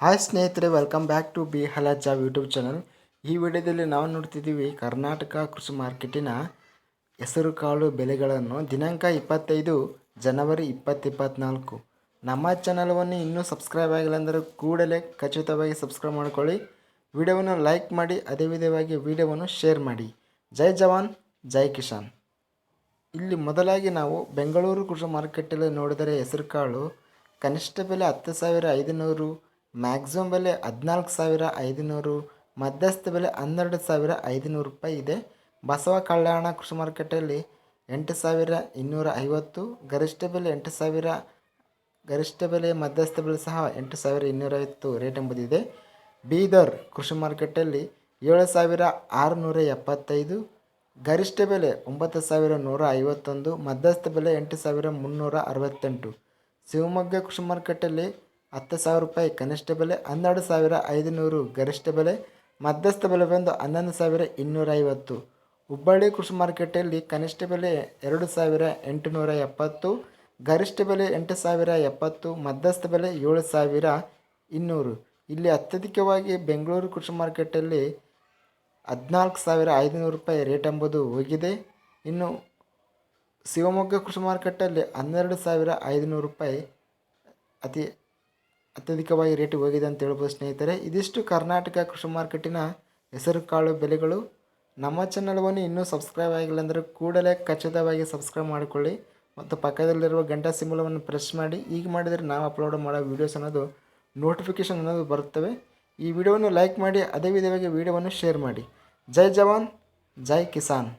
Hi ಸ್ನೇಹಿತರೆ, welcome back to ಬಿ ಹಲಾ ಜಾಬ್ ಯೂಟ್ಯೂಬ್ ಚಾನಲ್. ಈ ವಿಡಿಯೋದಲ್ಲಿ ನಾವು ನೋಡ್ತಿದ್ದೀವಿ ಕರ್ನಾಟಕ ಕೃಷಿ ಮಾರ್ಕೆಟಿನ ಹೆಸರುಕಾಳು ಬೆಲೆಗಳನ್ನು ದಿನಾಂಕ 25 ಜನವರಿ 2024. ನಮ್ಮ ಚಾನಲವನ್ನು ಇನ್ನೂ ಸಬ್ಸ್ಕ್ರೈಬ್ ಆಗಿಲ್ಲ ಅಂದರೆ ಕೂಡಲೇ ಖಚಿತವಾಗಿ ಸಬ್ಸ್ಕ್ರೈಬ್ ಮಾಡಿಕೊಳ್ಳಿ. ವಿಡಿಯೋವನ್ನು ಲೈಕ್ ಮಾಡಿ, ಅದೇ ವಿಧವಾಗಿ ವಿಡಿಯೋವನ್ನು ಶೇರ್ ಮಾಡಿ. ಜೈ ಜವಾನ್ ಜೈ ಕಿಸಾನ್. ಇಲ್ಲಿ ಮೊದಲಾಗಿ ನಾವು ಬೆಂಗಳೂರು ಕೃಷಿ ಮಾರ್ಕೆಟಲ್ಲಿ ನೋಡಿದರೆ ಹೆಸರುಕಾಳು ಕನಿಷ್ಠ ಬೆಲೆ 10,500, ಮ್ಯಾಕ್ಸಿಮಮ್ ಬೆಲೆ 14,500, ಮಧ್ಯಸ್ಥ ಬೆಲೆ 12,500 ರೂಪಾಯಿ ಇದೆ. ಬಸವ ಕಲ್ಯಾಣ ಕೃಷಿ ಮಾರ್ಕೆಟಲ್ಲಿ 8,250, ಗರಿಷ್ಠ ಬೆಲೆ 8,000, ಗರಿಷ್ಠ ಬೆಲೆ ಮಧ್ಯಸ್ಥ ಬೆಲೆ ಸಹ 8,250 ರೇಟ್ ಎಂಬುದಿದೆ. ಬೀದರ್ ಕೃಷಿ ಮಾರ್ಕೆಟಲ್ಲಿ 7,675, ಗರಿಷ್ಠ ಬೆಲೆ 9,151, ಮಧ್ಯಸ್ಥ ಬೆಲೆ 8,368. ಶಿವಮೊಗ್ಗ ಕೃಷಿ ಮಾರ್ಕೆಟಲ್ಲಿ 10,000 ರೂಪಾಯಿ ಕನಿಷ್ಠ ಬೆಲೆ, 12,500 ಗರಿಷ್ಠ ಬೆಲೆ, ಮಧ್ಯಸ್ಥ ಬೆಲೆ ಬಂದು 11,250. ಹುಬ್ಬಳ್ಳಿ ಕೃಷಿ ಮಾರ್ಕೆಟಲ್ಲಿ ಕನಿಷ್ಠ ಬೆಲೆ 2,870, ಗರಿಷ್ಠ ಬೆಲೆ 8,070, ಮಧ್ಯಸ್ಥ ಬೆಲೆ 7,200. ಇಲ್ಲಿ ಅತ್ಯಧಿಕವಾಗಿ ಬೆಂಗಳೂರು ಕೃಷಿ ಮಾರ್ಕೆಟಲ್ಲಿ 14,500 ರೂಪಾಯಿ ರೇಟ್ ಎಂಬುದು ಹೋಗಿದೆ. ಇನ್ನು ಶಿವಮೊಗ್ಗ ಕೃಷಿ ಮಾರ್ಕೆಟಲ್ಲಿ 12,500 ರೂಪಾಯಿ ಅತ್ಯಧಿಕವಾಗಿ ರೇಟ್ ಹೋಗಿದೆ ಅಂತ ಹೇಳ್ಬೋದು ಸ್ನೇಹಿತರೆ. ಇದಿಷ್ಟು ಕರ್ನಾಟಕ ಕೃಷಿ ಮಾರ್ಕೆಟಿನ ಹೆಸರುಕಾಳು ಬೆಲೆಗಳು. ನಮ್ಮ ಚಾನಲವನ್ನು ಇನ್ನೂ ಸಬ್ಸ್ಕ್ರೈಬ್ ಆಗಿಲ್ಲ ಅಂದರೆ ಕೂಡಲೇ ಖಚಿತವಾಗಿ ಸಬ್ಸ್ಕ್ರೈಬ್ ಮಾಡಿಕೊಳ್ಳಿ ಮತ್ತು ಪಕ್ಕದಲ್ಲಿರುವ ಗಂಟೆ ಸಿಂಬಲವನ್ನು ಪ್ರೆಸ್ ಮಾಡಿ. ಈಗ ಮಾಡಿದರೆ ನಾವು ಅಪ್ಲೋಡ್ ಮಾಡೋ ವೀಡಿಯೋಸ್ ಅನ್ನೋದು ನೋಟಿಫಿಕೇಷನ್ ಅನ್ನೋದು ಬರುತ್ತವೆ. ಈ ವಿಡಿಯೋವನ್ನು ಲೈಕ್ ಮಾಡಿ, ಅದೇ ವಿಧವಾಗಿ ವಿಡಿಯೋವನ್ನು ಶೇರ್ ಮಾಡಿ. ಜೈ ಜವಾನ್ ಜೈ ಕಿಸಾನ್.